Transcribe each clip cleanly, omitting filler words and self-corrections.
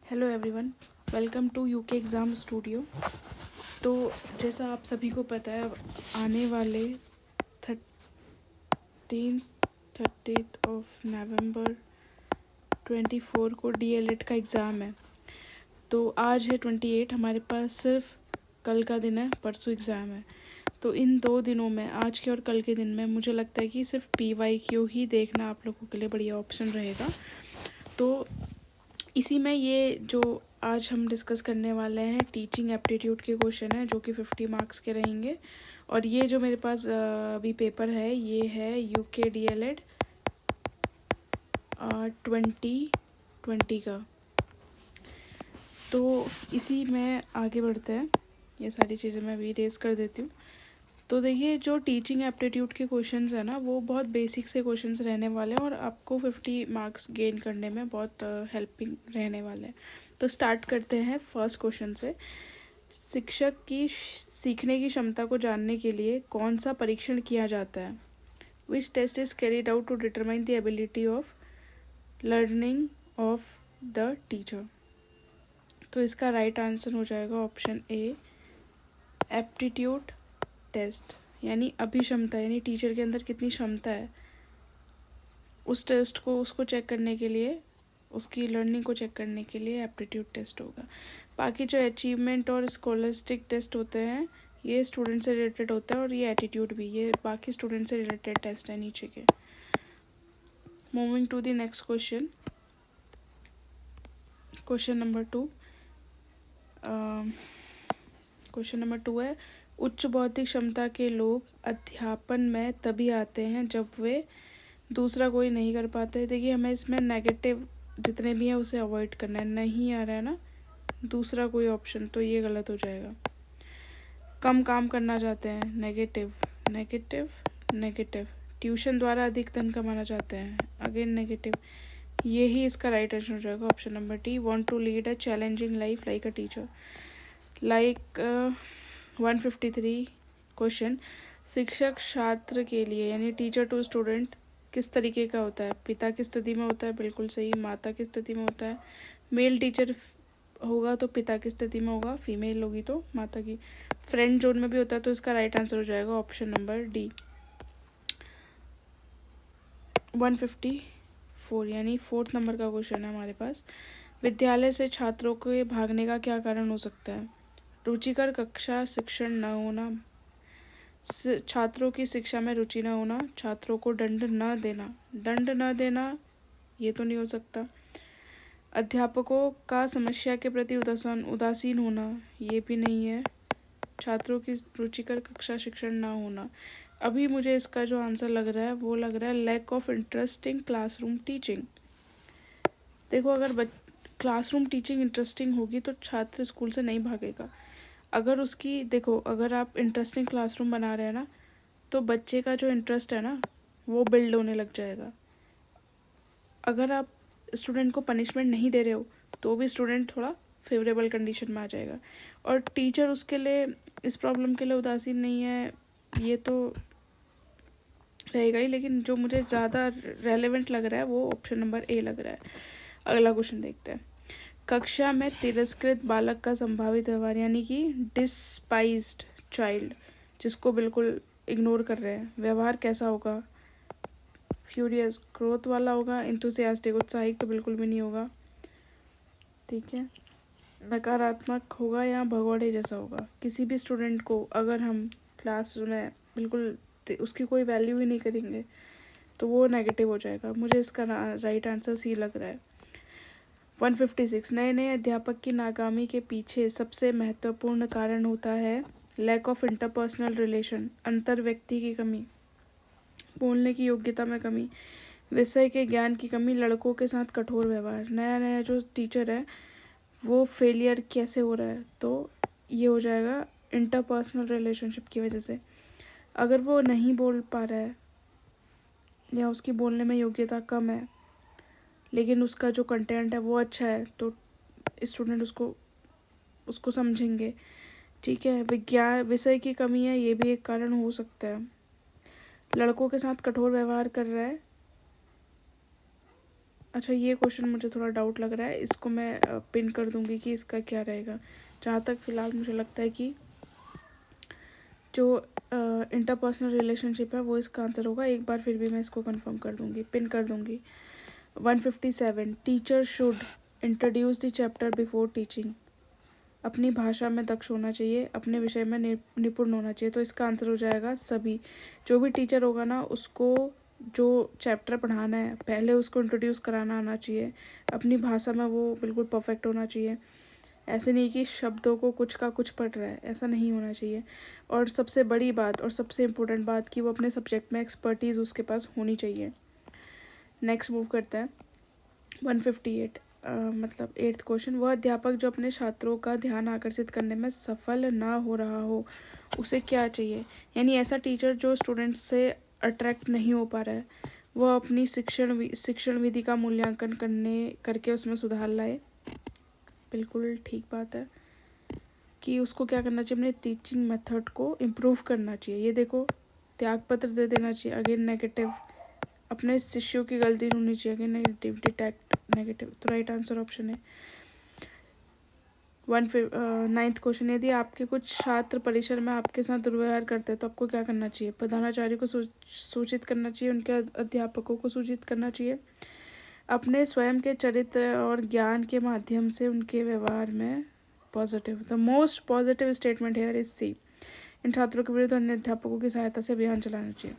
Hello everyone, welcome to UK exam studio. तो जैसा आप सभी को पता है, आने वाले 30th ऑफ नवंबर 24 को डीएलएड का एग्ज़ाम है। तो आज है 28, हमारे पास सिर्फ कल का दिन है, परसों एग्ज़ाम है। तो इन 2 दिनों में, आज के और कल के दिन में, मुझे लगता है कि सिर्फ PYQ ही देखना आप लोगों के लिए बढ़िया ऑप्शन रहेगा। तो इसी में ये जो आज हम डिस्कस करने वाले हैं, टीचिंग एप्टीट्यूड के क्वेश्चन है जो कि 50 मार्क्स के रहेंगे। और ये जो मेरे पास अभी पेपर है, ये है यूके डीएलएड 2020 का। तो इसी में आगे बढ़ते हैं, ये सारी चीज़ें मैं अभी रेस कर देती हूँ। तो देखिए, जो टीचिंग एप्टीट्यूड के क्वेश्चंस है ना, वो बहुत बेसिक से क्वेश्चंस रहने वाले हैं और आपको 50 मार्क्स गेन करने में बहुत हेल्पिंग रहने वाले हैं। तो स्टार्ट करते हैं फर्स्ट क्वेश्चन से। शिक्षक की सीखने की क्षमता को जानने के लिए कौन सा परीक्षण किया जाता है? Which test is carried out to determine the ability of learning of the teacher? तो इसका राइट आंसर हो जाएगा ऑप्शन ए, एप्टीट्यूड टेस्ट, यानी अभिक्षमता, यानी टीचर के अंदर कितनी क्षमता है उस टेस्ट को, उसको चेक करने के लिए, उसकी लर्निंग को चेक करने के लिए एप्टीट्यूड टेस्ट होगा। बाकी जो अचीवमेंट और स्कॉलस्टिक टेस्ट होते हैं, ये स्टूडेंट से रिलेटेड होता है, और ये एटीट्यूड भी, ये बाकी स्टूडेंट से रिलेटेड टेस्ट है नीचे के। Moving to the next question, question number 2। Question number 2 है, उच्च बौद्धिक क्षमता के लोग अध्यापन में तभी आते हैं जब वे दूसरा कोई नहीं कर पाते। देखिए, हमें इसमें नेगेटिव जितने भी हैं उसे अवॉइड करना है। नहीं आ रहा है ना दूसरा कोई ऑप्शन, तो ये गलत हो जाएगा। कम काम करना चाहते हैं, नेगेटिव नेगेटिव नेगेटिव। ट्यूशन द्वारा अधिक धन कमाना चाहते हैं, अगेन नेगेटिव। यही इसका राइट आंसर हो जाएगा option number D, want to lead a challenging life like a teacher. Like 153 question, शिक्षक छात्र के लिए यानी टीचर टू स्टूडेंट किस तरीके का होता है? पिता की स्थिति में होता है, बिल्कुल सही। माता की स्थिति में होता है। मेल टीचर होगा तो पिता की स्थिति में होगा, फीमेल होगी तो माता की। फ्रेंड जोन में भी होता है, तो इसका राइट आंसर हो जाएगा ऑप्शन नंबर डी, 154, यानी 4th नंबर का क्वेश्चन है हमारे पास। विद्यालय से छात्रों के भागने का क्या कारण हो सकता है? रुचिकर कक्षा शिक्षण न होना, छात्रों की शिक्षा में रुचि न होना, छात्रों को दंड न देना, ये तो नहीं हो सकता। अध्यापकों का समस्या के प्रति उदासीन होना, ये भी नहीं है। छात्रों की रुचिकर कक्षा शिक्षण ना होना। अभी मुझे इसका जो आंसर लग रहा है, वो लग रहा है lack of interesting classroom teaching. देखो, अगर क्लासरूम टीचिंग इंटरेस्टिंग होगी तो छात्र स्कूल से नहीं भागेगा। अगर उसकी, देखो, अगर आप इंटरेस्टिंग क्लासरूम बना रहे हैं ना, तो बच्चे का जो इंटरेस्ट है ना, वो बिल्ड होने लग जाएगा। अगर आप स्टूडेंट को पनिशमेंट नहीं दे रहे हो, तो भी स्टूडेंट थोड़ा फेवरेबल कंडीशन में आ जाएगा। और टीचर उसके लिए, इस प्रॉब्लम के लिए उदासीन नहीं है, ये तो रहेगा ही। लेकिन जो मुझे ज़्यादा रेलेवेंट लग रहा है वो ऑप्शन नंबर ए लग रहा है। अगला क्वेश्चन देखते हैं। कक्षा में तिरस्कृत बालक का संभावित व्यवहार, यानी कि डिस्पाइज्ड चाइल्ड, जिसको बिल्कुल इग्नोर कर रहे हैं, व्यवहार कैसा होगा? फ्यूरियस, ग्रोथ वाला होगा। इंथुसियास्टिक, उत्साहित तो बिल्कुल भी नहीं होगा, ठीक है। नकारात्मक होगा या भगौड़े जैसा होगा। किसी भी स्टूडेंट को अगर हम क्लास में बिल्कुल उसकी कोई वैल्यू ही नहीं करेंगे, तो वो नेगेटिव हो जाएगा। मुझे इसका राइट आंसर सी लग रहा है। 156, नए नए अध्यापक की नाकामी के पीछे सबसे महत्वपूर्ण कारण होता है लैक ऑफ इंटरपर्सनल रिलेशन, अंतर व्यक्ति की कमी, बोलने की योग्यता में कमी, विषय के ज्ञान की कमी, लड़कों के साथ कठोर व्यवहार। नया नया जो टीचर है वो फेलियर कैसे हो रहा है? तो ये हो जाएगा इंटरपर्सनल रिलेशनशिप की वजह से। अगर वो नहीं बोल पा रहा है या उसकी बोलने में योग्यता कम है, लेकिन उसका जो कंटेंट है वो अच्छा है, तो स्टूडेंट उसको समझेंगे, ठीक है। विज्ञान विषय की कमी है, ये भी एक कारण हो सकता है। लड़कों के साथ कठोर व्यवहार कर रहा है, अच्छा, ये क्वेश्चन मुझे थोड़ा डाउट लग रहा है, इसको मैं पिन कर दूंगी कि इसका क्या रहेगा। जहाँ तक फ़िलहाल मुझे लगता है कि जो इंटरपर्सनल रिलेशनशिप है वो इसका आंसर होगा। एक बार फिर भी मैं इसको कंफर्म कर दूंगी, पिन कर दूंगी। 157, teacher should introduce the chapter before teaching. अपनी भाषा में दक्ष होना चाहिए, अपने विषय में निपुण होना चाहिए। तो इसका आंसर हो जाएगा सभी। जो भी टीचर होगा ना, उसको जो चैप्टर पढ़ाना है पहले उसको इंट्रोड्यूस कराना आना चाहिए। अपनी भाषा में वो बिल्कुल परफेक्ट होना चाहिए। ऐसे नहीं कि शब्दों को कुछ का कुछ पढ़ रहा है, ऐसा नहीं होना चाहिए। और सबसे बड़ी बात और सबसे इम्पोर्टेंट बात कि वो अपने सब्जेक्ट में एक्सपर्टीज़ उसके पास होनी चाहिए। नेक्स्ट मूव करते हैं 158, मतलब 8th क्वेश्चन। वह अध्यापक जो अपने छात्रों का ध्यान आकर्षित करने में सफल ना हो रहा हो, उसे क्या चाहिए। यानी ऐसा टीचर जो स्टूडेंट से अट्रैक्ट नहीं हो पा रहा है, वह अपनी शिक्षण विधि का मूल्यांकन करके उसमें सुधार लाए। बिल्कुल ठीक बात है कि उसको क्या करना चाहिए, अपने टीचिंग मेथड को इम्प्रूव करना चाहिए। ये देखो, त्यागपत्र दे देना चाहिए, अगेन नेगेटिव। अपने शिष्यों की गलती ढूंढनी चाहिए, अगेन नेगेटिव। डिटेक्ट नेगेटिव, तो राइट आंसर ऑप्शन है 9th क्वेश्चन। यदि आपके कुछ छात्र परिसर में आपके साथ दुर्व्यवहार करते हैं तो आपको क्या करना चाहिए। प्रधानाचार्य को सूचित करना चाहिए, उनके अध्यापकों को सूचित करना चाहिए। अपने स्वयं के चरित्र और ज्ञान के माध्यम से उनके व्यवहार में positive, the most positive statement here is C. इन छात्रों के विरुद्ध अन्य अध्यापकों की सहायता से अभियान चलाना चाहिए।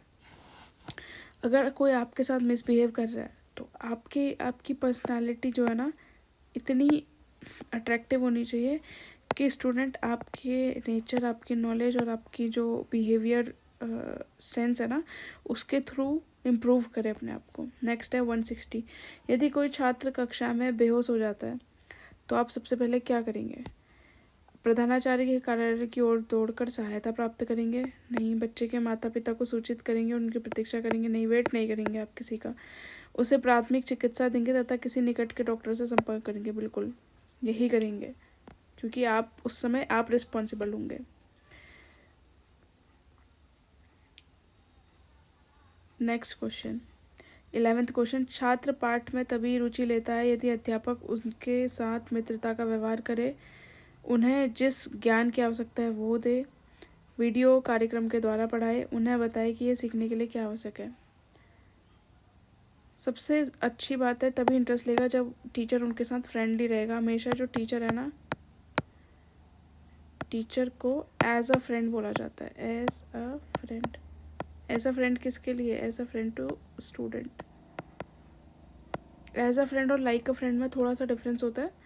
अगर कोई आपके साथ मिसबिहेव कर रहा है तो आपकी पर्सनालिटी जो है ना, इतनी अट्रैक्टिव होनी चाहिए कि स्टूडेंट आपके नेचर, आपकी नॉलेज और आपकी जो बिहेवियर सेंस है ना, उसके थ्रू इम्प्रूव करे अपने आप को। नेक्स्ट है 160। यदि कोई छात्र कक्षा में बेहोश हो जाता है तो आप सबसे पहले क्या करेंगे। प्रधानाचार्य के कार्यालय की ओर दौड़कर सहायता प्राप्त करेंगे, नहीं। बच्चे के माता पिता को सूचित करेंगे, उनकी प्रतीक्षा करेंगे, नहीं। वेट नहीं करेंगे आप किसी का, उसे प्राथमिक चिकित्सा देंगे तथा किसी निकट के डॉक्टर से संपर्क करेंगे। बिल्कुल यही करेंगे, क्योंकि आप उस समय आप रिस्पॉन्सिबल होंगे। Next question 11th question. छात्र पाठ में तभी रुचि लेता है यदि अध्यापक उनके साथ मित्रता का व्यवहार करे, उन्हें जिस ज्ञान की आवश्यकता है वो दे, वीडियो कार्यक्रम के द्वारा पढ़ाए, उन्हें बताए कि ये सीखने के लिए क्या आवश्यक है। सबसे अच्छी बात है तभी इंटरेस्ट लेगा जब टीचर उनके साथ फ्रेंडली रहेगा। हमेशा जो टीचर है ना, टीचर को एज अ फ्रेंड बोला जाता है, as a friend. As a friend किसके लिए, as a friend to student. As a friend और लाइक अ फ्रेंड में थोड़ा सा डिफरेंस होता है।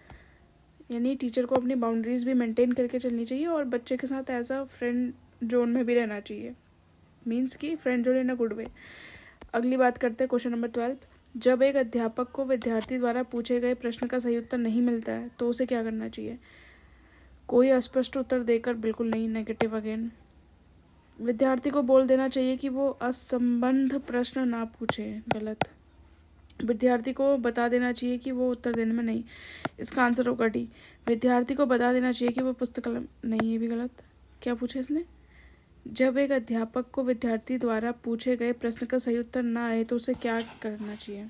यानी टीचर को अपनी बाउंड्रीज भी मेंटेन करके चलनी चाहिए और बच्चे के साथ एज अ फ्रेंड जोन में भी रहना चाहिए, मीन्स कि friend zone in a good way. अगली बात करते हैं क्वेश्चन नंबर 12। जब एक अध्यापक को विद्यार्थी द्वारा पूछे गए प्रश्न का सही उत्तर नहीं मिलता है तो उसे क्या करना चाहिए। कोई अस्पष्ट उत्तर देकर, बिल्कुल नहीं, नेगेटिव अगेन। विद्यार्थी को बोल देना चाहिए कि वो असंबद्ध प्रश्न ना पूछे, गलत। विद्यार्थी को बता देना चाहिए कि वो उत्तर देने में नहीं, इसका आंसर होगा डी। विद्यार्थी को बता देना चाहिए कि वो पुस्तकालय, नहीं, ये भी गलत। क्या पूछा इसने। जब एक अध्यापक को विद्यार्थी द्वारा पूछे गए प्रश्न का सही उत्तर ना आए तो उसे क्या करना चाहिए।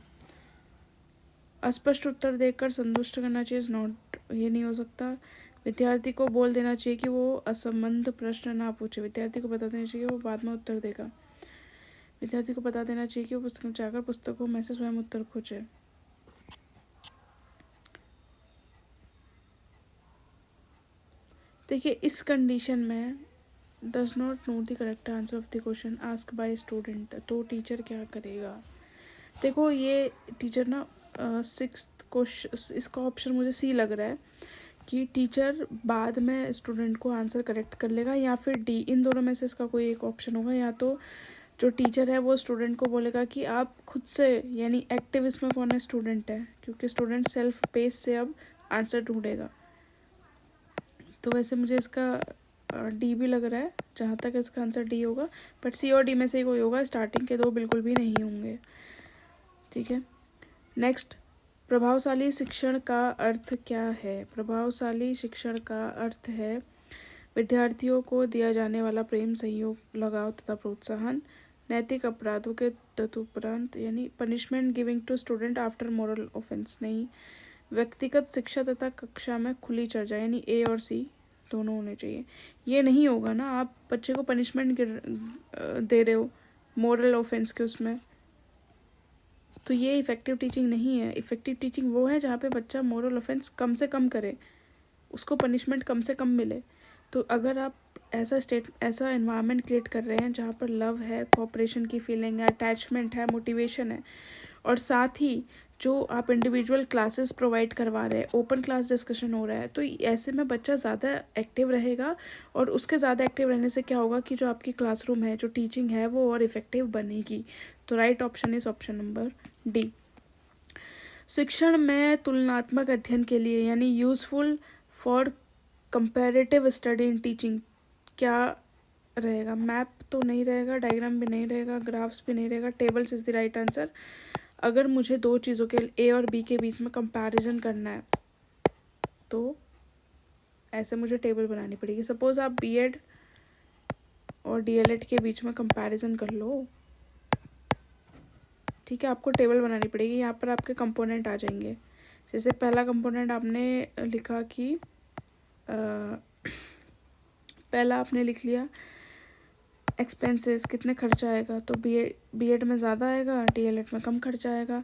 अस्पष्ट उत्तर देकर संतुष्ट करना चाहिए, नॉट, ये नहीं हो सकता। विद्यार्थी को बोल देना चाहिए कि वो असंबद्ध प्रश्न ना पूछे। विद्यार्थी को बता देना चाहिए वो बाद में उत्तर देगा। विद्यार्थी को बता देना चाहिए कि वो पुस्तक में जाकर पुस्तकों में से स्वयं उत्तर खोजे। देखिए, इस कंडीशन में does not know the correct answer of the question ask by student, तो टीचर क्या करेगा। देखो, ये टीचर ना 6th क्वेश्चन, इसका ऑप्शन मुझे सी लग रहा है कि टीचर बाद में स्टूडेंट को आंसर करेक्ट कर लेगा, या फिर डी। इन दोनों में से इसका कोई एक ऑप्शन होगा। या तो जो टीचर है वो स्टूडेंट को बोलेगा कि आप खुद से, यानी एक्टिव इसमें कौन है, स्टूडेंट है, क्योंकि स्टूडेंट सेल्फ पेस से अब आंसर ढूंढेगा। तो वैसे मुझे इसका डी भी लग रहा है, जहाँ तक इसका आंसर डी होगा। बट सी और डी में से ही कोई होगा, स्टार्टिंग के दो बिल्कुल भी नहीं होंगे। ठीक है, नेक्स्ट। प्रभावशाली शिक्षण का अर्थ क्या है। प्रभावशाली शिक्षण का अर्थ है विद्यार्थियों को दिया जाने वाला प्रेम, सहयोग, लगाव तथा प्रोत्साहन। नैतिक अपराधों के तदुपरांत, यानी punishment giving to student after moral offence नहीं। व्यक्तिगत शिक्षा तथा कक्षा में खुली चर्चा, यानी ए और सी दोनों होने चाहिए। ये नहीं होगा ना, आप बच्चे को पनिशमेंट दे रहे हो मोरल ऑफेंस के उसमें, तो ये इफ़ेक्टिव टीचिंग नहीं है। इफ़ेक्टिव टीचिंग वो है जहाँ पे बच्चा मोरल ऑफेंस कम से कम करे, उसको पनिशमेंट कम से कम मिले। तो अगर आप ऐसा एनवायरनमेंट क्रिएट कर रहे हैं जहाँ पर लव है, कोऑपरेशन की फीलिंग है, अटैचमेंट है, मोटिवेशन है, और साथ ही जो आप इंडिविजुअल क्लासेस प्रोवाइड करवा रहे हैं, ओपन क्लास डिस्कशन हो रहा है, तो ऐसे में बच्चा ज़्यादा एक्टिव रहेगा। और उसके ज़्यादा एक्टिव रहने से क्या होगा कि जो आपकी क्लासरूम है, जो टीचिंग है, वो और इफ़ेक्टिव बनेगी। तो right option is option number D. शिक्षण में तुलनात्मक अध्ययन के लिए, यानी useful for comparative study in teaching, क्या रहेगा? मैप तो नहीं रहेगा, डायग्राम भी नहीं रहेगा, ग्राफ्स भी नहीं रहेगा, tables is the right answer. अगर मुझे दो चीज़ों के ए और बी के बीच में कंपैरिजन करना है तो ऐसे मुझे टेबल बनानी पड़ेगी। सपोज आप बीएड और डीएलएड के बीच में कंपैरिजन कर लो, ठीक है, आपको टेबल बनानी पड़ेगी। यहाँ पर आपके कंपोनेंट आ जाएंगे। जैसे पहला कंपोनेंट आपने लिखा कि पहला आपने लिख लिया एक्सपेंसेस, कितने खर्चा आएगा, तो बीएड में ज़्यादा आएगा, डीएलएड में कम खर्चा आएगा।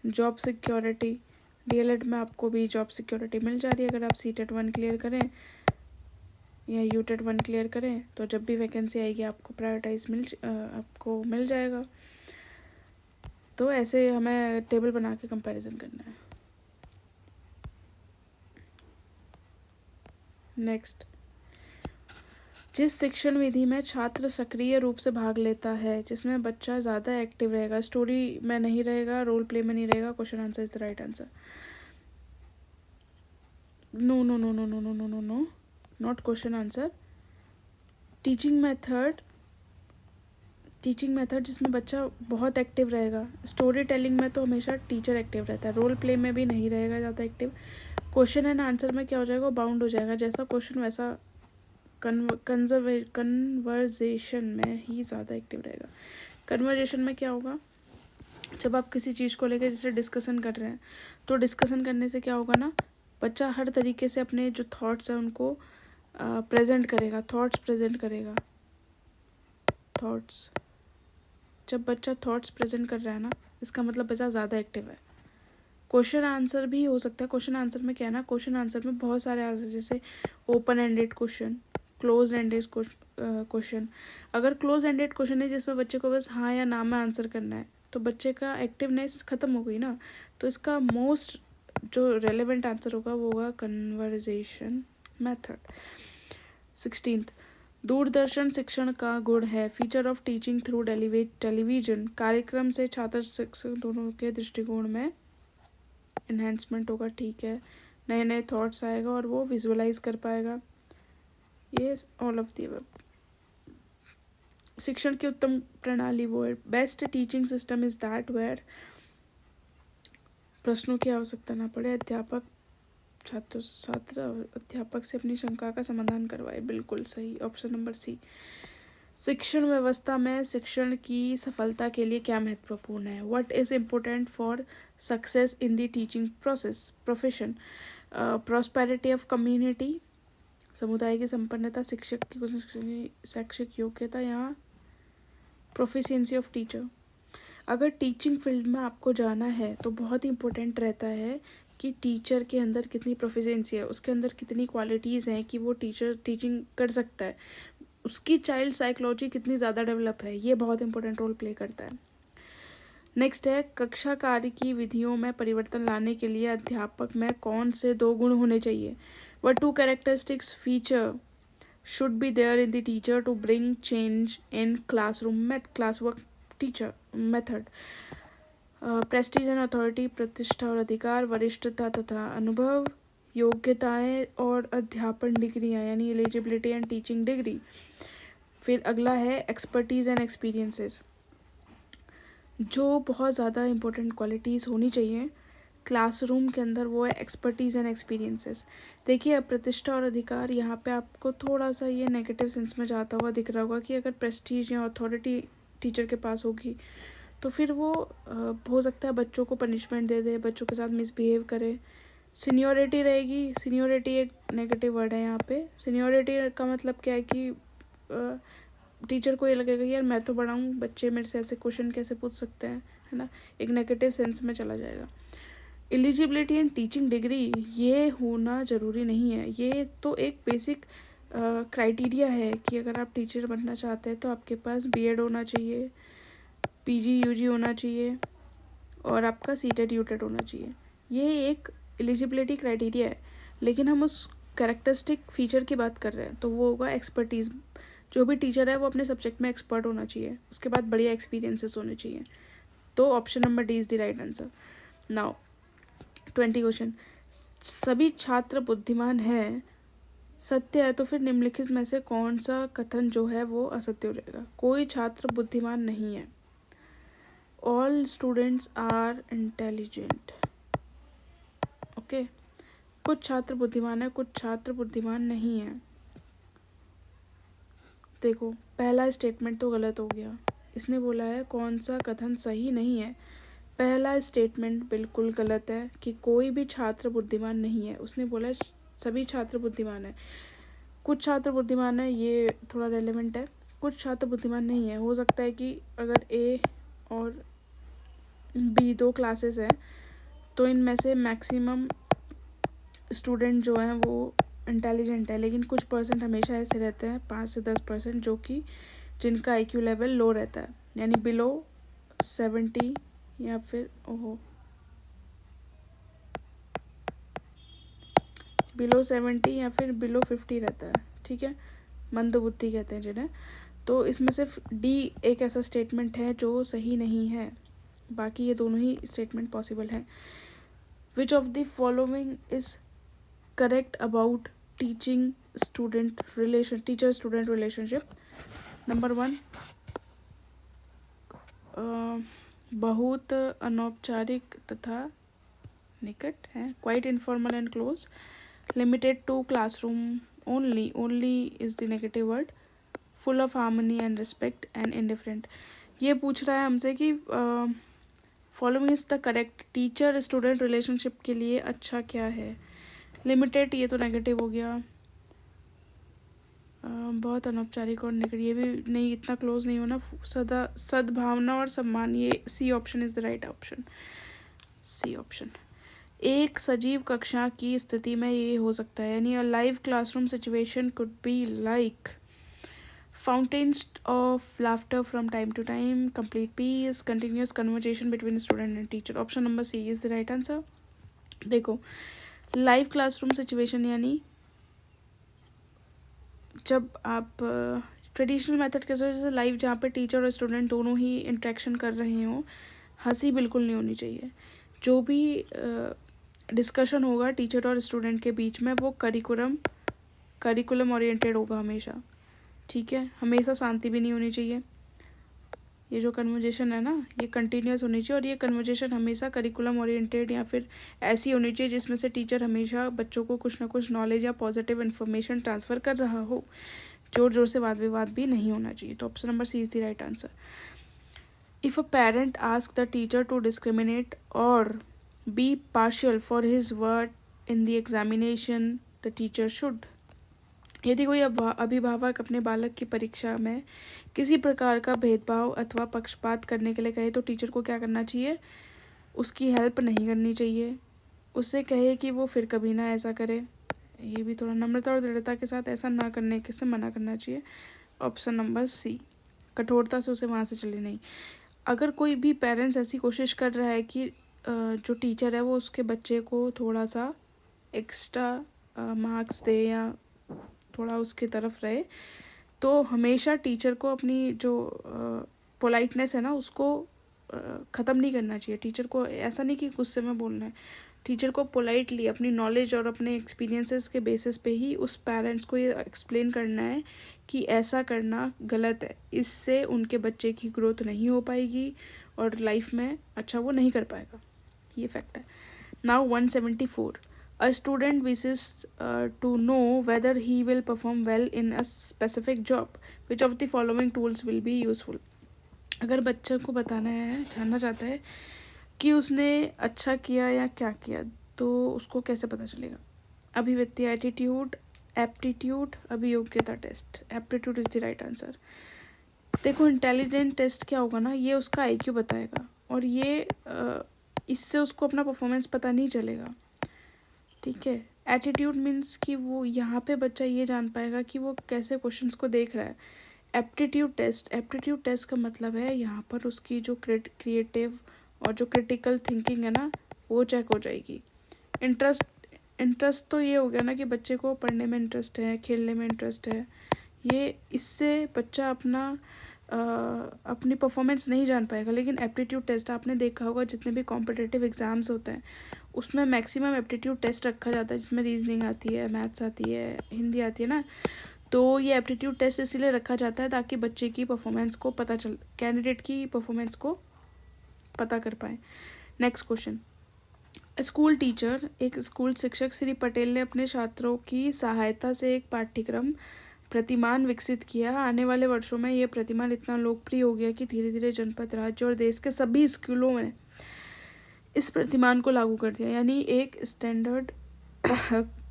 जॉब सिक्योरिटी, डीएलएड में आपको भी जॉब सिक्योरिटी मिल जा रही है अगर आप सीटेट 1 क्लियर करें या यूटेट 1 क्लियर करें, तो जब भी वैकेंसी आएगी आपको प्रायोरिटाइज आपको मिल जाएगा। तो ऐसे हमें टेबल बना के कंपैरिजन करना है। नेक्स्ट, जिस शिक्षण विधि में छात्र सक्रिय रूप से भाग लेता है, जिसमें बच्चा ज़्यादा एक्टिव रहेगा, स्टोरी में नहीं रहेगा, रोल प्ले में नहीं रहेगा, question answer is the right answer. No no no no no no no no no, not question answer. Teaching method जिसमें बच्चा बहुत एक्टिव रहेगा। स्टोरी टेलिंग में तो हमेशा टीचर एक्टिव रहता है, रोल प्ले में भी नहीं रहेगा ज़्यादा एक्टिव। क्वेश्चन एंड आंसर में क्या हो जाएगा, बाउंड हो जाएगा, जैसा क्वेश्चन वैसा कन्वर्जेशन में ही ज़्यादा एक्टिव रहेगा। कन्वर्जेशन में क्या होगा, जब आप किसी चीज़ को लेकर जैसे डिस्कशन कर रहे हैं, तो डिस्कशन करने से क्या होगा ना, बच्चा हर तरीके से अपने जो थॉट्स हैं उनको प्रेजेंट करेगा, थॉट्स प्रेजेंट करेगा। थॉट्स, जब बच्चा थॉट्स प्रेजेंट कर रहा है ना, इसका मतलब बच्चा ज़्यादा एक्टिव है। क्वेश्चन आंसर भी हो सकता है। क्वेश्चन आंसर में क्या है ना, क्वेश्चन आंसर में बहुत सारे आंसर, जैसे open ended question, close ended question. अगर क्लोज एंडेड क्वेश्चन है जिसमें बच्चे को बस हाँ या ना में आंसर करना है, तो बच्चे का एक्टिवनेस ख़त्म हो गई ना। तो इसका मोस्ट जो रेलेवेंट आंसर होगा वो होगा कन्वर्जेशन मेथड। 16, दूरदर्शन शिक्षण का गुण है। Feature of teaching through television, कार्यक्रम से छात्र शिक्षक दोनों के दृष्टिकोण में इन्हेंसमेंट होगा, ठीक है, नए नए थॉट्स आएगा और वो विजुअलाइज कर पाएगा। ये ऑल ऑफ दी अबव। शिक्षण की उत्तम प्रणाली वो है, best teaching system is that where प्रश्नों की आवश्यकता ना पड़े, छात्र अध्यापक से अपनी शंका का समाधान करवाए। बिल्कुल सही, ऑप्शन नंबर सी। शिक्षण व्यवस्था में शिक्षण की सफलता के लिए क्या महत्वपूर्ण है? What is important for success in the teaching profession? Prosperity of community, समुदाय की संपन्नता, शिक्षक की शैक्षिक योग्यता, या प्रोफिशिएंसी ऑफ टीचर। अगर टीचिंग फील्ड में आपको जाना है तो बहुत ही इम्पोर्टेंट रहता है कि टीचर के अंदर कितनी प्रोफिशिएंसी है, उसके अंदर कितनी क्वालिटीज़ हैं कि वो टीचर टीचिंग कर सकता है, उसकी चाइल्ड साइकोलॉजी कितनी ज़्यादा डेवलप है, ये बहुत इंपॉर्टेंट रोल प्ले करता है। नेक्स्ट है, कक्षा कार्य की विधियों में परिवर्तन लाने के लिए अध्यापक में कौन से 2 गुण होने चाहिए? What 2 characteristics feature should be there in the teacher to bring change in classwork teacher method? Prestige and authority, प्रतिष्ठा और अधिकार, वरिष्ठता तथा अनुभव, योग्यताएं और अध्यापन डिग्रियां यानी एलिजिबिलिटी एंड टीचिंग डिग्री। फिर अगला है एक्सपर्टीज़ एंड एक्सपीरियंसेस। जो बहुत ज़्यादा इंपॉर्टेंट क्वालिटीज़ होनी चाहिए क्लासरूम के अंदर वो है एक्सपर्टीज़ एंड एक्सपीरियंसेस। देखिए, प्रतिष्ठा और अधिकार, यहाँ पे आपको थोड़ा सा ये नेगेटिव सेंस में जाता हुआ दिख रहा होगा कि अगर प्रेस्टीज या अथॉरिटी टीचर के पास होगी, तो फिर वो हो सकता है बच्चों को पनिशमेंट दे दे, बच्चों के साथ मिसबिहेव करे। सीनियोरिटी रहेगी, सीनियोरिटी एक नेगेटिव वर्ड है यहाँ पे। सीनियोरिटी का मतलब क्या है कि टीचर को ये लगेगा कि यार मैं तो बड़ा हूँ, बच्चे मेरे से ऐसे क्वेश्चन कैसे पूछ सकते हैं, है ना, एक नेगेटिव सेंस में चला जाएगा। एलिजिबिलिटी एंड टीचिंग डिग्री ये होना ज़रूरी नहीं है, ये तो एक बेसिक क्राइटेरिया है कि अगर आप टीचर बनना चाहते हैं तो आपके पास बीएड होना चाहिए, पीजी यूजी होना चाहिए और आपका सीटेड यूटेड होना चाहिए। ये एक एलिजिबिलिटी क्राइटेरिया है, लेकिन हम उस कैरेक्टरिस्टिक फीचर की बात कर रहे हैं, तो वो होगा एक्सपर्टीज़। जो भी टीचर है वो अपने सब्जेक्ट में एक्सपर्ट होना चाहिए, उसके बाद बढ़िया एक्सपीरियंसेस होने चाहिए। तो option number D is the right answer. Now 20 question. सभी छात्र बुद्धिमान है सत्य है, तो फिर निम्नलिखित में से कौन सा कथन जो है वो असत्य हो जाएगा? कोई छात्र बुद्धिमान नहीं है। All students are intelligent. Okay, कुछ छात्र बुद्धिमान है, कुछ छात्र बुद्धिमान नहीं है। देखो, पहला स्टेटमेंट तो गलत हो गया। इसने बोला है कौन सा कथन सही नहीं है। पहला स्टेटमेंट बिल्कुल गलत है कि कोई भी छात्र बुद्धिमान नहीं है। उसने बोला सभी छात्र बुद्धिमान है। कुछ छात्र बुद्धिमान है, ये थोड़ा रेलेवेंट है। कुछ छात्र बुद्धिमान नहीं है, हो सकता है कि अगर ए और बी दो क्लासेस हैं तो इनमें से मैक्सिमम स्टूडेंट जो हैं वो इंटेलिजेंट है, लेकिन कुछ परसेंट हमेशा ऐसे रहते हैं, 5 से 10% जो कि जिनका आईक्यू लेवल लो रहता है, यानी बिलो 70 या फिर बिलो 70 या फिर बिलो 50 रहता है। ठीक है, मंदबुद्धि कहते हैं जिन्हें। तो इसमें सिर्फ डी एक ऐसा स्टेटमेंट है जो सही नहीं है, बाकी ये दोनों ही स्टेटमेंट पॉसिबल हैं। Which of the following is correct about teaching student relation, teacher student relationship? Number 1, बहुत अनौपचारिक तथा निकट है, quite informal and close, limited to classroom only, only is the negative word, full of harmony and respect and indifferent. ये पूछ रहा है हमसे कि following is the correct teacher student relationship के लिए अच्छा क्या है। लिमिटेड ये तो नेगेटिव हो गया, बहुत अनौपचारिक और निकट ये भी नहीं, इतना क्लोज नहीं होना, सदा सद्भावना और सम्मान, ये C option is the right option, C option. एक सजीव कक्षा की स्थिति में ये हो सकता है, यानी a live classroom situation could be like fountains of laughter from time to time, complete peace, continuous conversation between student and teacher. Option number C is the right answer. देखो, लाइव क्लासरूम सिचुएशन यानी जब आप traditional method के जैसे live, जहाँ पे teacher और student दोनों ही इंटरेक्शन कर रहे हों, हंसी बिल्कुल नहीं होनी चाहिए। जो भी डिस्कशन होगा टीचर और स्टूडेंट के बीच में वो करिकुलम ओरिएंटेड होगा हमेशा। ठीक है, हमेशा शांति भी नहीं होनी चाहिए। ये जो कन्वर्जेशन है ना, ये कंटिन्यूस होनी चाहिए, और ये कन्वर्जेशन हमेशा करिकुलम ओरिएंटेड या फिर ऐसी होनी चाहिए जिसमें से टीचर हमेशा बच्चों को कुछ ना कुछ नॉलेज या पॉजिटिव इन्फॉर्मेशन ट्रांसफ़र कर रहा हो। जोर जोर से वाद विवाद भी नहीं होना चाहिए। तो option number C is the right answer. If a parent ask the teacher to discriminate or be partial for his word in the examination, the teacher should. यदि कोई अभिभावक अपने बालक की परीक्षा में किसी प्रकार का भेदभाव अथवा पक्षपात करने के लिए कहे तो टीचर को क्या करना चाहिए? उसकी हेल्प नहीं करनी चाहिए, उससे कहे कि वो फिर कभी ना ऐसा करे। ये भी थोड़ा नम्रता और दृढ़ता के साथ ऐसा ना करने से मना करना चाहिए। ऑप्शन नंबर सी, कठोरता से उसे वहाँ से चले नहीं। अगर कोई भी पेरेंट्स ऐसी कोशिश कर रहा है कि जो टीचर है वो उसके बच्चे को थोड़ा सा एक्स्ट्रा मार्क्स दे या थोड़ा उसकी तरफ रहे, तो हमेशा टीचर को अपनी जो पोलाइटनेस है ना उसको ख़त्म नहीं करना चाहिए। टीचर को ऐसा नहीं कि गुस्से में बोलना है, टीचर को पोलाइटली अपनी नॉलेज और अपने एक्सपीरियंसेस के बेसिस पे ही उस पेरेंट्स को ये एक्सप्लेन करना है कि ऐसा करना गलत है, इससे उनके बच्चे की ग्रोथ नहीं हो पाएगी और लाइफ में अच्छा वो नहीं कर पाएगा। ये फैक्ट है। Now 174, a student wishes to know whether he will perform well in a specific job. Which of the following tools will be useful? अगर बच्चे को बताना है, जानना चाहता है कि उसने अच्छा किया या क्या किया, तो उसको कैसे पता चलेगा? अभिव्यक्ति, एटीट्यूड, एप्टीट्यूड, अभियोग्यता test. Aptitude is the right answer. देखो इंटेलिजेंट टेस्ट क्या होगा ना, ये उसका आईक्यू बताएगा, और ये इससे उसको अपना परफॉर्मेंस पता नहीं चलेगा, ठीक है। एटीट्यूड मीन्स कि वो यहाँ पे बच्चा ये जान पाएगा कि वो कैसे क्वेश्चंस को देख रहा है। एप्टीट्यूड टेस्ट का मतलब है यहाँ पर उसकी जो क्रिएटिव और जो क्रिटिकल थिंकिंग है ना, वो चेक हो जाएगी। इंटरेस्ट तो ये हो गया ना कि बच्चे को पढ़ने में इंटरेस्ट है, खेलने में इंटरेस्ट है, ये इससे बच्चा अपनी परफॉर्मेंस नहीं जान पाएगा। लेकिन एप्टीट्यूड टेस्ट आपने देखा होगा, जितने भी कॉम्पिटिटिव एग्ज़ाम्स होते हैं उसमें मैक्सिमम एप्टीट्यूड टेस्ट रखा जाता है, जिसमें रीजनिंग आती है, मैथ्स आती है, हिंदी आती है ना। तो ये एप्टीट्यूड टेस्ट इसीलिए रखा जाता है ताकि बच्चे की परफॉर्मेंस को कैंडिडेट की परफॉर्मेंस को पता कर पाए। Next question. स्कूल टीचर, एक स्कूल शिक्षक श्री पटेल ने अपने छात्रों की सहायता से एक पाठ्यक्रम प्रतिमान विकसित किया। आने वाले वर्षों में यह प्रतिमान इतना लोकप्रिय हो गया कि धीरे धीरे जनपद, राज्य और देश के सभी स्कूलों में इस प्रतिमान को लागू कर दिया। यानी एक स्टैंडर्ड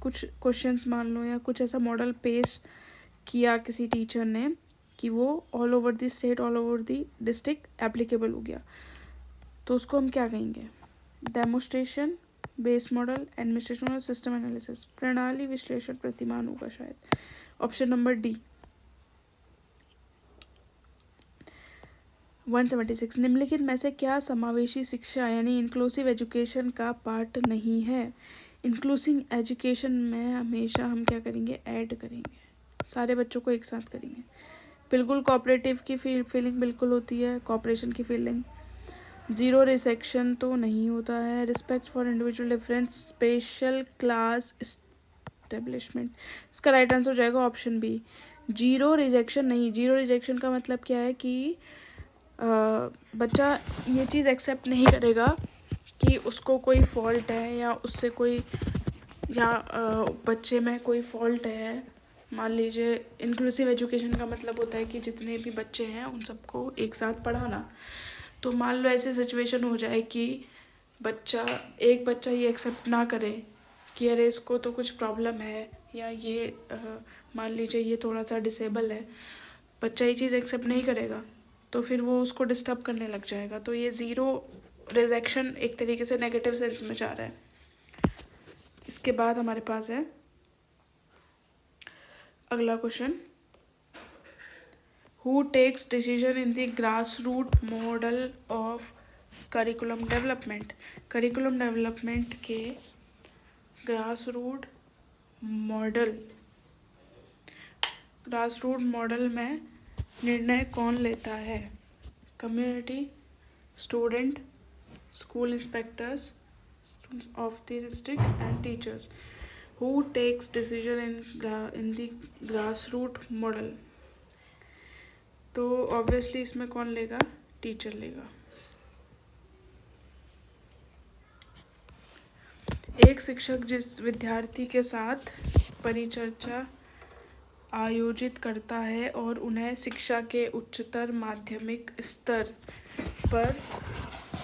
कुछ क्वेश्चंस मान लो या कुछ ऐसा मॉडल पेश किया किसी टीचर ने कि वो all over the state, all over the district applicable हो गया, तो उसको हम क्या कहेंगे? डेमोस्ट्रेशन, बेस मॉडल, एडमिनिस्ट्रेशन और सिस्टम एनालिसिस। प्रणाली विश्लेषण प्रतिमान होगा शायद। Option number D. 176। निम्नलिखित में से क्या समावेशी शिक्षा यानी इंक्लूसिव एजुकेशन का पार्ट नहीं है? इंक्लूसिव एजुकेशन में हमेशा हम क्या करेंगे? ऐड करेंगे, सारे बच्चों को एक साथ करेंगे। बिल्कुल कोऑपरेटिव की फीलिंग बिल्कुल होती है, कोऑपरेशन की फीलिंग। जीरो रिसेक्शन तो नहीं होता है। Respect for individual difference, special class establishment. इसका राइट आंसर हो जाएगा ऑप्शन बी, जीरो रिजेक्शन नहीं। जीरो रिजेक्शन का मतलब क्या है कि बच्चा ये चीज़ एक्सेप्ट नहीं करेगा कि उसको कोई फॉल्ट है या उससे कोई या बच्चे में कोई फॉल्ट है। मान लीजिए इंक्लूसिव एजुकेशन का मतलब होता है कि जितने भी बच्चे हैं उन सबको एक साथ पढ़ाना। तो मान लो ऐसी सिचुएशन हो जाए कि एक बच्चा ये एक्सेप्ट ना करे कि अरे इसको तो कुछ प्रॉब्लम है, या ये मान लीजिए ये थोड़ा सा डिसेबल है, बच्चा ये चीज़ एक्सेप्ट नहीं करेगा तो फिर वो उसको डिस्टर्ब करने लग जाएगा। तो ये ज़ीरो रिजेक्शन एक तरीके से नेगेटिव सेंस में जा रहा है। इसके बाद हमारे पास है अगला question. Who takes decision in the grass root model of curriculum development? Curriculum development के ग्रास रूट मॉडल में निर्णय कौन लेता है? Community, student, school inspectors of the district and teachers. Who takes decision in the grass root model? तो obviously इसमें कौन लेगा? टीचर लेगा। एक शिक्षक जिस विद्यार्थी के साथ परिचर्चा आयोजित करता है और उन्हें शिक्षा के उच्चतर माध्यमिक स्तर पर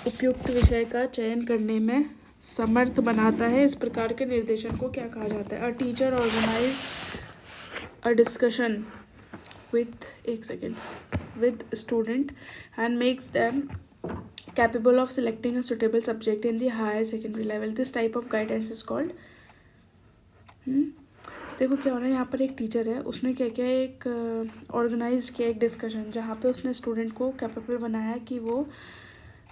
उपयुक्त विषय का चयन करने में समर्थ बनाता है, इस प्रकार के निर्देशन को क्या कहा जाता है? A teacher organize a discussion with student and makes them capable of selecting a suitable subject in the higher secondary level. This type of guidance is called देखो क्या हो रहा है यहाँ पर। एक टीचर है, उसने क्या किया, एक ऑर्गेनाइज किया एक डिस्कशन जहाँ पे उसने स्टूडेंट को कैपेबल बनाया कि वो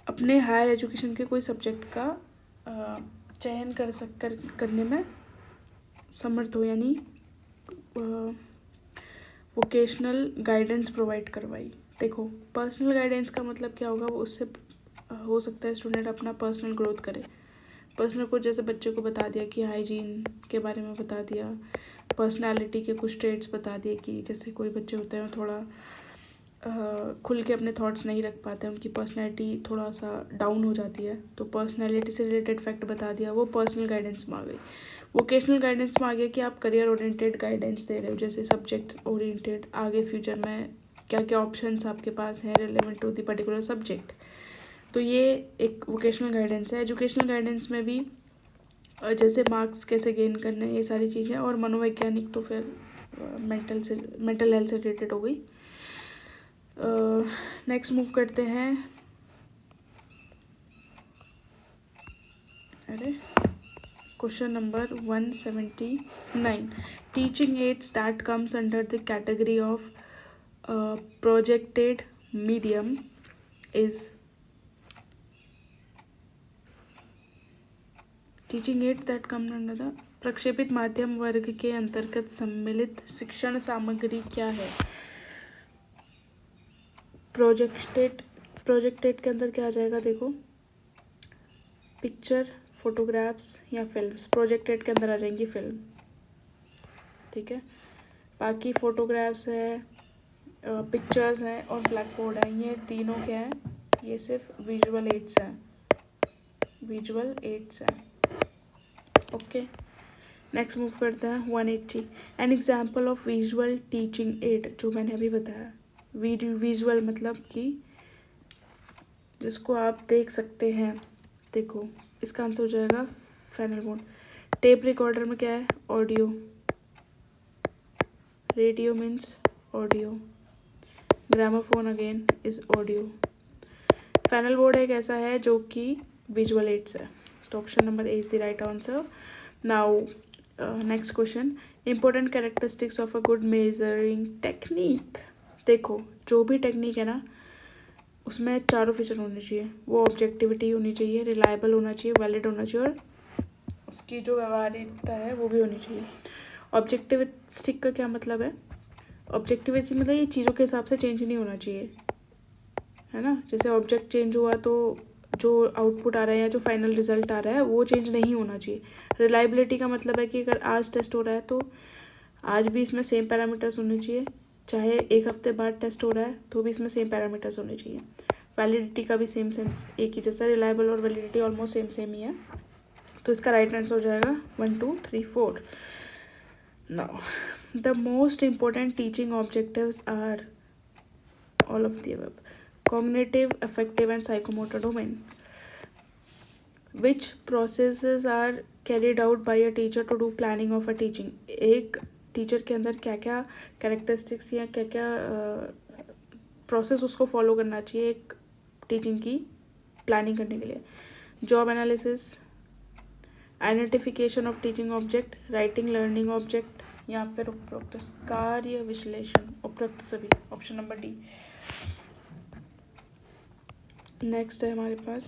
अपने हायर एजुकेशन के कोई सब्जेक्ट का चयन करने में समर्थ हो, यानी वोकेशनल गाइडेंस प्रोवाइड करवाई। देखो पर्सनल गाइडेंस का मतलब क्या होगा? वो उससे हो सकता है स्टूडेंट अपना पर्सनल ग्रोथ करे। पर्सनल को जैसे बच्चे को बता दिया कि हाइजीन के बारे में बता दिया, पर्सनालिटी के कुछ ट्रेट्स बता दिए कि जैसे कोई बच्चे होते हैं थोड़ा खुल के अपने थॉट्स नहीं रख पाते हैं, उनकी पर्सनैलिटी थोड़ा सा डाउन हो जाती है, तो पर्सनैलिटी से रिलेटेड फैक्ट बता दिया, वो पर्सनल गाइडेंस में आ गई। वोकेशनल गाइडेंस में आ गया कि आप करियर ओरिएंटेड गाइडेंस दे रहे हो, जैसे सब्जेक्ट ओरिएंटेड, आगे फ्यूचर में क्या क्या ऑप्शंस आपके पास हैं relevant to the particular subject. तो ये एक वोकेशनल गाइडेंस है। एजुकेशनल गाइडेंस में भी जैसे मार्क्स कैसे गेन करने हैं, ये सारी चीज़ें, और मनोवैज्ञानिक तो फिर मेंटल हेल्थ से रिलेटेड हो गई। नेक्स्ट मूव करते हैं, अरे question number 179। Teaching ads that comes under the category of projected medium is teaching ads that come under the प्रक्षेपित माध्यम वर्ग के अंतर्गत सम्मिलित शिक्षण सामग्री क्या है। प्रोजेक्टेड के अंदर क्या आ जाएगा, देखो पिक्चर, फोटोग्राफ्स या फिल्म्स। प्रोजेक्टेड के अंदर आ जाएंगी फिल्म, ठीक है। बाकी फोटोग्राफ्स है, पिक्चर्स हैं और ब्लैक बोर्ड है, ये तीनों क्या है, ये सिर्फ विजुअल एड्स हैं, विजुअल एड्स हैं। ओके, नेक्स्ट मूव करते हैं 180। An example of visual teaching add, जो मैंने अभी बताया। विजुअल मतलब कि जिसको आप देख सकते हैं। देखो इसका आंसर हो जाएगा फाइनल मोड। टेप रिकॉर्डर में क्या है, audio. Radio means audio. Gramophone again is audio. Final board एक ऐसा है जो कि विजुअल एड्स है। तो option number A is the right answer. Now next question, important characteristics of a good measuring technique. देखो जो भी टेक्निक है ना, उसमें चारों फीचर होने चाहिए। वो ऑब्जेक्टिविटी होनी चाहिए, रिलायबल होना चाहिए, वैलिड होना चाहिए, और उसकी जो व्यवहारिकता है वो भी होनी चाहिए। ऑब्जेक्टिविस्टिक का क्या मतलब है, ऑब्जेक्टिविटी मतलब ये चीज़ों के हिसाब से चेंज नहीं होना चाहिए, है ना। जैसे ऑब्जेक्ट चेंज हुआ तो जो आउटपुट आ रहा है या जो फाइनल रिजल्ट आ रहा है वो चेंज नहीं होना चाहिए। रिलायबिलिटी का मतलब है कि अगर आज टेस्ट हो रहा है तो आज भी इसमें सेम पैरामीटर्स होने चाहिए, चाहे एक हफ्ते बाद टेस्ट हो रहा है तो भी इसमें सेम पैरामीटर्स होने चाहिए। वैलिडिटी का भी सेम सेंस एक ही जैसा, रिलायबल और वैलिडिटी ऑलमोस्ट सेम सेम ही है। तो इसका राइट आंसर हो जाएगा 1 2 3 4। Now the most important teaching objectives are all of the above. cognitive, affective and psychomotor domain. Which processes are carried out by a teacher to do planning of a teaching? एक teacher के अंदर क्या क्या characteristics या क्या क्या process उसको follow करना चाहिए एक टीचिंग की प्लानिंग करने के लिए। Job analysis, identification of teaching object, writing learning object, या फिर उपरोक्त कार्य विश्लेषण, उपरोक्त सभी। Option number D. नेक्स्ट है हमारे पास,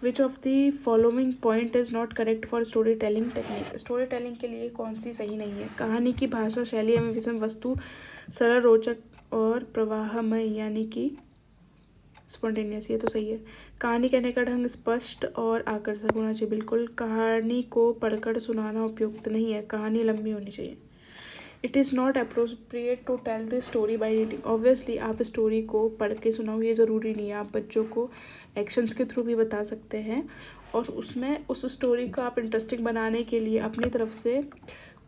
which of the following point is not correct for story telling technique. Story telling के लिए कौन सी सही नहीं है। कहानी की भाषा शैली एवं विषम वस्तु सरल, रोचक और प्रवाहमय, यानी कि स्पॉन्टेनियस, ये तो सही है। कहानी कहने का ढंग स्पष्ट और आकर्षक होना चाहिए, बिल्कुल। कहानी को पढ़कर सुनाना उपयुक्त नहीं है, कहानी लंबी होनी चाहिए। It is not appropriate to tell the story by reading. Obviously आप स्टोरी को पढ़ के सुनाओ, ये ज़रूरी नहीं है। आप बच्चों को एक्शंस के थ्रू भी बता सकते हैं, और उसमें उस स्टोरी को आप इंटरेस्टिंग बनाने के लिए अपनी तरफ से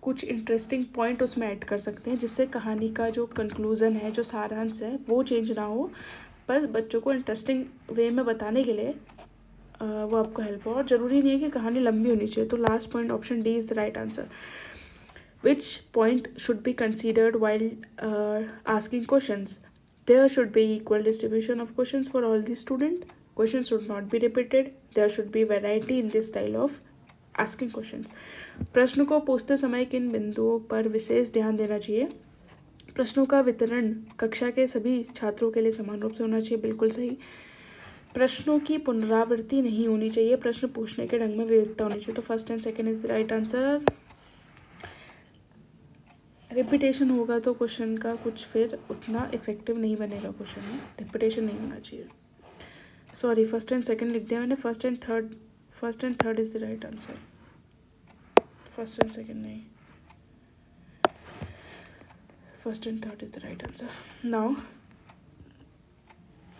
कुछ इंटरेस्टिंग पॉइंट उसमें ऐड कर सकते हैं, जिससे कहानी का जो कंक्लूज़न है, जो सारांश है, वो चेंज ना हो, पर बच्चों को इंटरेस्टिंग वे में बताने के लिए वो आपको हेल्प हो। और ज़रूरी नहीं है कि कहानी लंबी होनी चाहिए। तो last point option D is the right answer. Which point should be considered while asking questions? There should be equal distribution of questions for all the students. Questions should not be repeated. There should be variety in this style of asking questions. प्रश्न को पूछते समय किन बिंदुओं पर विशेष ध्यान देना चाहिए। प्रश्नों का वितरण कक्षा के सभी छात्रों के लिए समान रूप से होना चाहिए, बिल्कुल सही। प्रश्नों की पुनरावृत्ति नहीं होनी चाहिए, प्रश्न पूछने के ढंग में विविधता होनी चाहिए। तो first and second is the right answer. Repetition होगा तो क्वेश्चन का कुछ फिर उतना इफेक्टिव नहीं बनेगा क्वेश्चन में, रिपीटेशन नहीं होना चाहिए। सॉरी, फर्स्ट एंड सेकंड लिख दिया मैंने, first and third is the right answer, first and second नहीं, first and third is the right answer. Now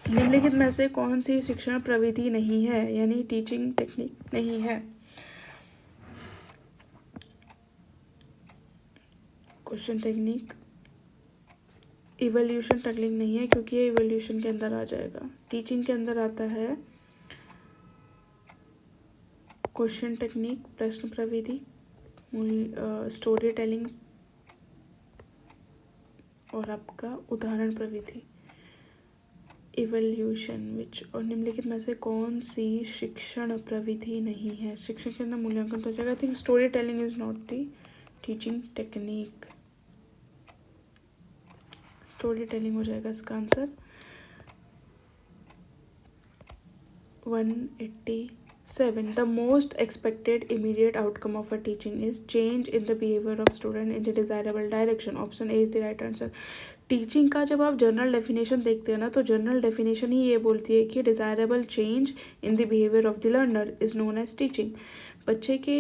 निम्नलिखित में से कौन सी शिक्षण प्रविधि नहीं है, यानी टीचिंग टेक्निक नहीं है। क्वेश्चन टेक्निक, इवोल्यूशन टेक्निक नहीं है क्योंकि ये इवोल्यूशन के अंदर आ जाएगा। टीचिंग के अंदर आता है क्वेश्चन टेक्निक, प्रश्न प्रविधि, स्टोरी टेलिंग और आपका उदाहरण प्रविधि। इवोल्यूशन विच और निम्नलिखित में से कौन सी शिक्षण प्रविधि नहीं है? शिक्षण के अंदर मूल्यांकन तो जाएगा। I think story telling is not the teaching technique. Story telling हो जाएगा इसका answer. 187. The most expected immediate outcome of a teaching is change in the behavior of student in the desirable direction. Option A is the right answer. Teaching का जब आप journal definition देखते हैं ना, तो जर्नल डेफिनेशन ही ये बोलती है कि desirable change in the behaviour of the learner is known as teaching. बच्चे के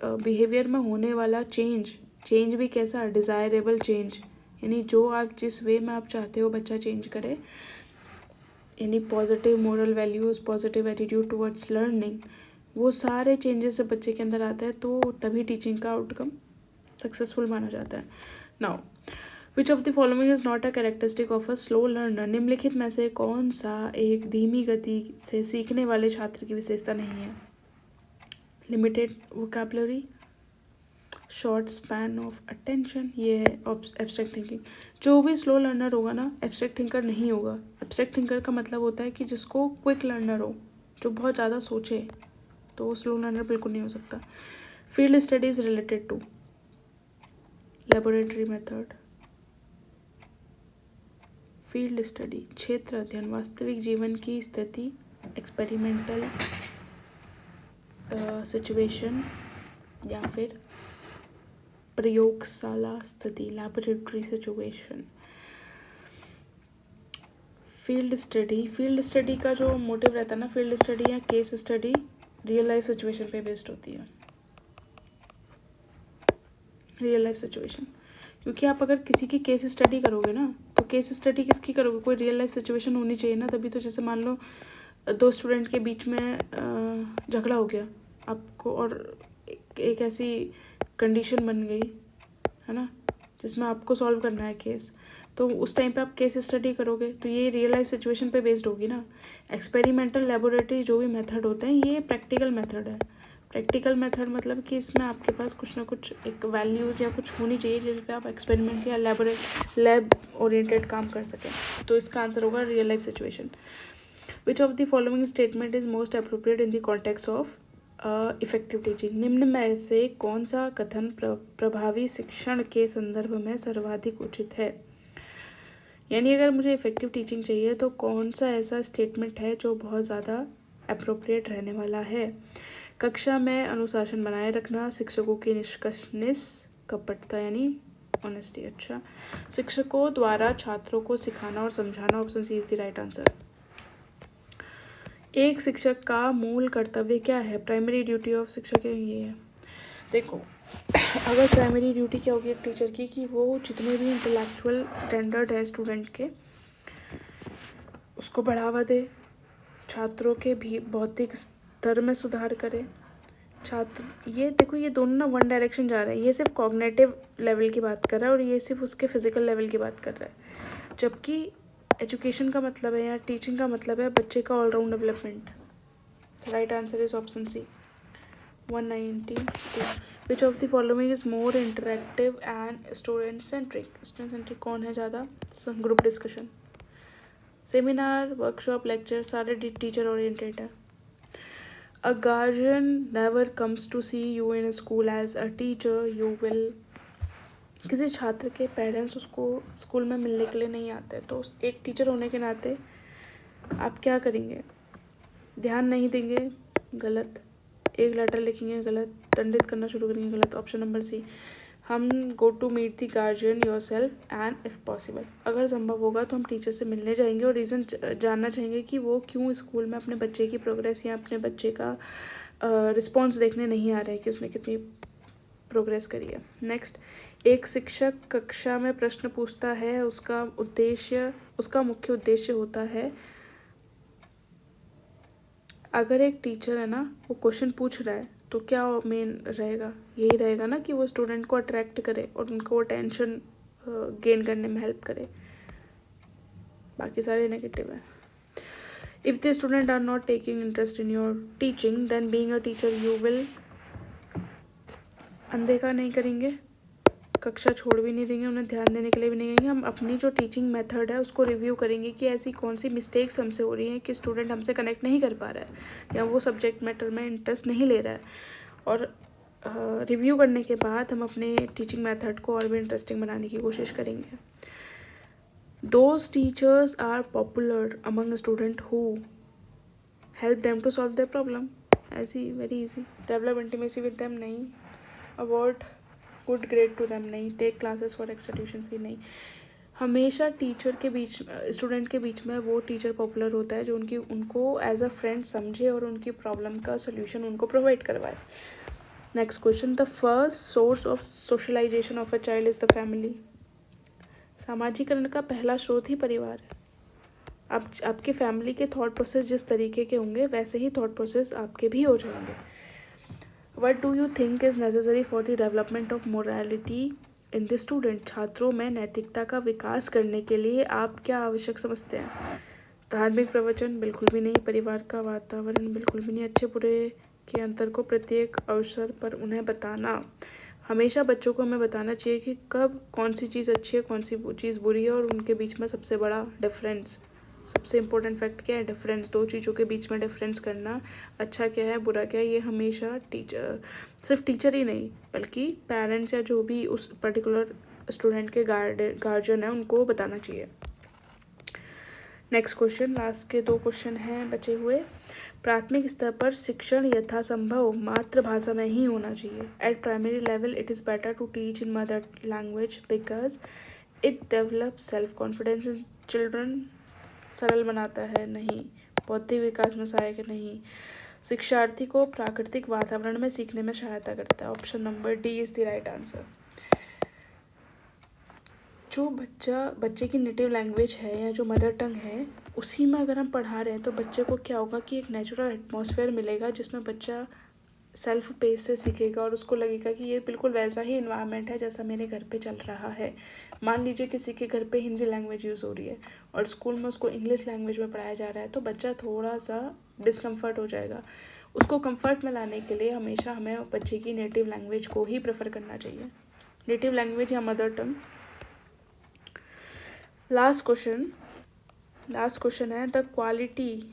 बिहेवियर में होने वाला चेंज भी कैसा? डिज़ायरेबल चेंज, यानी जो आप जिस वे में आप चाहते हो बच्चा चेंज करे, यानी positive moral values, positive attitude towards learning, वो सारे चेंजेस जब बच्चे के अंदर आता है तो तभी टीचिंग का आउटकम सक्सेसफुल माना जाता है। Now which of the following is not a characteristic of a slow learner? निम्नलिखित में से कौन सा एक धीमी गति से सीखने वाले छात्र की विशेषता नहीं है? Limited vocabulary, short span of attention, ये है एब्स्ट्रैक्ट थिंकिंग। जो भी स्लो लर्नर होगा ना, एब्स्ट्रैक्ट थिंकर नहीं होगा। एब्स्ट्रैक्ट थिंकर का मतलब होता है कि जिसको क्विक लर्नर हो, जो बहुत ज़्यादा सोचे, तो वो स्लो लर्नर बिल्कुल नहीं हो सकता। Field studies related to laboratory method, field study क्षेत्र अध्ययन, वास्तविक जीवन की स्थिति, एक्सपेरिमेंटल सिचुएशन, या फिर प्रयोगशाला स्थिति, लैबोरेटरी सिचुएशन। फील्ड स्टडी का जो मोटिव रहता है ना, फील्ड स्टडी या case study real life situation पे बेस्ड होती है। रियल लाइफ सिचुएशन, क्योंकि आप अगर किसी की केस स्टडी करोगे ना, तो केस स्टडी किसकी करोगे? कोई रियल लाइफ सिचुएशन होनी चाहिए ना, तभी तो। जैसे मान लो दो स्टूडेंट के बीच में झगड़ा हो गया आपको, और एक ऐसी कंडीशन बन गई है ना जिसमें आपको सॉल्व करना है केस, तो उस टाइम पे आप केस स्टडी करोगे, तो ये रियल लाइफ सिचुएशन पे बेस्ड होगी ना। एक्सपेरिमेंटल, लेबोरेटरी जो भी मेथड होते हैं, ये प्रैक्टिकल मेथड है। प्रैक्टिकल मेथड मतलब कि इसमें आपके पास कुछ ना कुछ एक वैल्यूज़ या कुछ होनी चाहिए जिस पे आप एक्सपेरिमेंट या लैब ओरिएंटेड काम कर सकें। तो इसका आंसर होगा real life situation. Which of the following statement is most appropriate in the context of effective teaching? निम्न में से कौन सा कथन प्रभावी शिक्षण के संदर्भ में सर्वाधिक उचित है? यानी अगर मुझे इफेक्टिव टीचिंग चाहिए तो कौन सा ऐसा स्टेटमेंट है जो बहुत ज़्यादा अप्रोप्रिएट रहने वाला है? कक्षा में अनुशासन बनाए रखना, शिक्षकों की निष्कपटता यानी ऑनेस्टी। अच्छा, शिक्षकों द्वारा छात्रों को सिखाना और समझाना। Option C is the right answer. एक शिक्षक का मूल कर्तव्य क्या है? प्राइमरी ड्यूटी ऑफ शिक्षक ये है। देखो, अगर प्राइमरी ड्यूटी क्या होगी एक टीचर की, कि वो जितने भी इंटेलेक्चुअल स्टैंडर्ड है स्टूडेंट के, उसको बढ़ावा दे, छात्रों के भी बौद्धिक स्तर में सुधार करे। छात्र, ये देखो, ये दोनों ना वन डायरेक्शन जा रहा है। ये सिर्फ कॉग्निटिव लेवल की बात कर रहा है और ये सिर्फ उसके फिजिकल लेवल की बात कर रहा है, जबकि एजुकेशन का मतलब है या टीचिंग का मतलब है बच्चे का all round development. Right answer is option C. 192. Which of the following is more interactive and student centric? Student centric कौन है ज़्यादा? Group discussion, seminar, workshop, lecture, सारे टीचर ओरिएंटेड है। A guardian never comes to see you in school as a teacher. You will, किसी छात्र के parents उसको school में मिलने के लिए नहीं आते, तो एक टीचर होने के नाते आप क्या करेंगे? ध्यान नहीं देंगे, गलत। एक लेटर लिखेंगे, गलत। दंडित करना शुरू करेंगे, गलत। Option number C. हम go to meet the guardian yourself and if possible, अगर संभव होगा तो हम टीचर से मिलने जाएंगे और रीज़न जानना चाहेंगे कि वो क्यों स्कूल में अपने बच्चे की प्रोग्रेस या अपने बच्चे का रिस्पॉन्स देखने नहीं आ रहा है कि उसने कितनी प्रोग्रेस करी है। नेक्स्ट, एक शिक्षक कक्षा में प्रश्न पूछता है, उसका मुख्य उद्देश्य होता है, अगर एक टीचर है ना, वो क्वेश्चन पूछ रहा है तो क्या मेन रहेगा, यही रहेगा ना कि वो स्टूडेंट को अट्रैक्ट करे और उनको अटेंशन गेन करने में हेल्प करे, बाकी सारे नेगेटिव है। If the student are not taking interest in your teaching then being a teacher you will अनदेखा नहीं करेंगे, कक्षा छोड़ भी नहीं देंगे, उन्हें ध्यान देने के लिए भी नहीं कहेंगे। हम अपनी जो टीचिंग मेथड है उसको रिव्यू करेंगे कि ऐसी कौन सी मिस्टेक्स हमसे हो रही हैं कि स्टूडेंट हमसे कनेक्ट नहीं कर पा रहा है या वो सब्जेक्ट मैटर में इंटरेस्ट नहीं ले रहा है, और रिव्यू करने के बाद हम अपने टीचिंग मेथड को और भी इंटरेस्टिंग बनाने की कोशिश करेंगे। Those teachers are popular among student who help them to solve their problem, ऐसी very easy. Develop intimacy with them नहीं, award good grade to them नहीं, take classes for extra tuition fee नहीं। हमेशा teacher के बीच student के बीच में वो teacher popular होता है जो उनको एज अ फ्रेंड समझे और उनकी प्रॉब्लम का सोल्यूशन उनको प्रोवाइड करवाए। Next question, the first source of socialisation of a child is the family. सामाजिकरण का पहला स्रोत ही परिवार है। आपके फैमिली के थॉट प्रोसेस जिस तरीके के होंगे वैसे ही थॉट प्रोसेस आपके भी हो जाएंगे। What do you think is necessary for the development of morality in the student? छात्रों में नैतिकता का विकास करने के लिए आप क्या आवश्यक समझते हैं? धार्मिक प्रवचन बिल्कुल भी नहीं, परिवार का वातावरण बिल्कुल भी नहीं, अच्छे बुरे के अंतर को प्रत्येक अवसर पर उन्हें बताना। हमेशा बच्चों को हमें बताना चाहिए कि कब कौन सी चीज़ अच्छी है, कौन सी चीज़ बुरी है, और उनके बीच में सबसे बड़ा डिफरेंस, सबसे इम्पोर्टेंट फैक्ट क्या है, डिफरेंस। दो चीज़ों के बीच में डिफरेंस करना, अच्छा क्या है बुरा क्या है, ये हमेशा टीचर, सिर्फ टीचर ही नहीं बल्कि पेरेंट्स या जो भी उस पर्टिकुलर स्टूडेंट के गार्जियन है उनको बताना चाहिए। नेक्स्ट क्वेश्चन, लास्ट के 2 क्वेश्चन हैं बचे हुए। प्राथमिक स्तर पर शिक्षण यथासंभव मातृभाषा में ही होना चाहिए। At primary level it is better to teach in mother language because it develop self confidence in children. सरल बनाता है नहीं, बौद्धिक विकास में सहायक नहीं, शिक्षार्थी को प्राकृतिक वातावरण में सीखने में सहायता करता है। Option number D is the right answer. जो बच्चे की नेटिव लैंग्वेज है या जो मदर टंग है उसी में अगर हम पढ़ा रहे हैं तो बच्चे को क्या होगा कि एक नेचुरल एटमॉस्फेयर मिलेगा जिसमें बच्चा सेल्फ पेस से सीखेगा और उसको लगेगा कि ये बिल्कुल वैसा ही इन्वायरमेंट है जैसा मेरे घर पे चल रहा है। मान लीजिए किसी के घर पे हिंदी लैंग्वेज यूज़ हो रही है और स्कूल में उसको इंग्लिश लैंग्वेज में पढ़ाया जा रहा है तो बच्चा थोड़ा सा डिस्कम्फर्ट हो जाएगा। उसको कंफर्ट में लाने के लिए हमेशा हमें बच्चे की नेटिव लैंग्वेज को ही प्रेफर करना चाहिए, नेटिव लैंग्वेज या मदर टंग। लास्ट क्वेश्चन है, the quality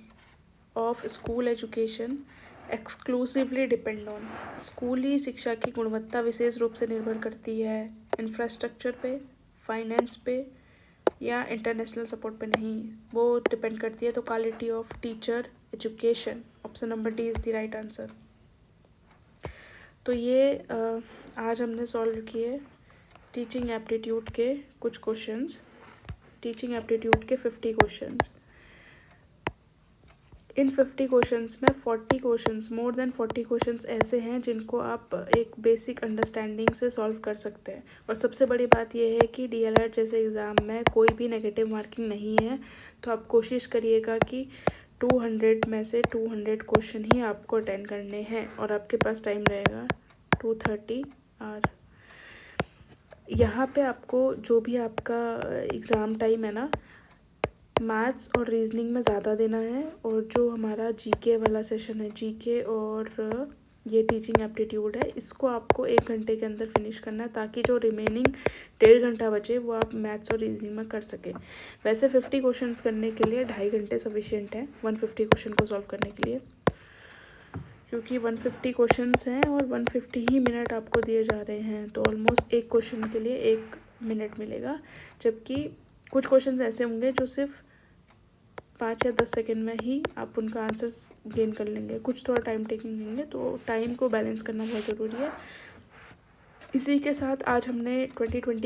of school education exclusively depend on. स्कूली शिक्षा की गुणवत्ता विशेष रूप से निर्भर करती है इंफ्रास्ट्रक्चर पे, फाइनेंस पे या इंटरनेशनल सपोर्ट पे नहीं, वो डिपेंड करती है तो quality of teacher education. Option number D is the right answer. तो ये आज हमने सॉल्व किए टीचिंग एप्टीट्यूड के कुछ क्वेश्चंस, टीचिंग एप्टीट्यूड के 50 क्वेश्चंस। इन 50 क्वेश्चंस में 40 क्वेश्चंस, मोर देन 40 क्वेश्चंस ऐसे हैं जिनको आप एक बेसिक अंडरस्टैंडिंग से सॉल्व कर सकते हैं। और सबसे बड़ी बात यह है कि DLED जैसे एग्ज़ाम में कोई भी नेगेटिव मार्किंग नहीं है, तो आप कोशिश करिएगा कि 200 में से 200 क्वेश्चन ही आपको अटेंड करने हैं और आपके पास टाइम रहेगा 230 आवर। यहाँ पे आपको जो भी आपका एग्ज़ाम टाइम है ना, मैथ्स और रीजनिंग में ज़्यादा देना है, और जो हमारा GK वाला सेशन है, GK और ये टीचिंग एप्टीट्यूड है, इसको आपको 1 घंटे के अंदर फिनिश करना है ताकि जो रिमेनिंग 1.5 घंटा बचे वो आप मैथ्स और रीजनिंग में कर सकें। वैसे 50 क्वेश्चंस करने के लिए 2.5 घंटे सफिशिएंट है 150 क्वेश्चन को सॉल्व करने के लिए, क्योंकि 150 क्वेश्चंस हैं और 150 ही मिनट आपको दिए जा रहे हैं, तो ऑलमोस्ट एक क्वेश्चन के लिए 1 मिनट मिलेगा। जबकि कुछ क्वेश्चंस ऐसे होंगे जो सिर्फ 5 या 10 सेकेंड में ही आप उनका आंसर्स गेन कर लेंगे, कुछ थोड़ा टाइम टेकिंग होंगे, तो टाइम को बैलेंस करना बहुत ज़रूरी है। इसी के साथ आज हमने 2020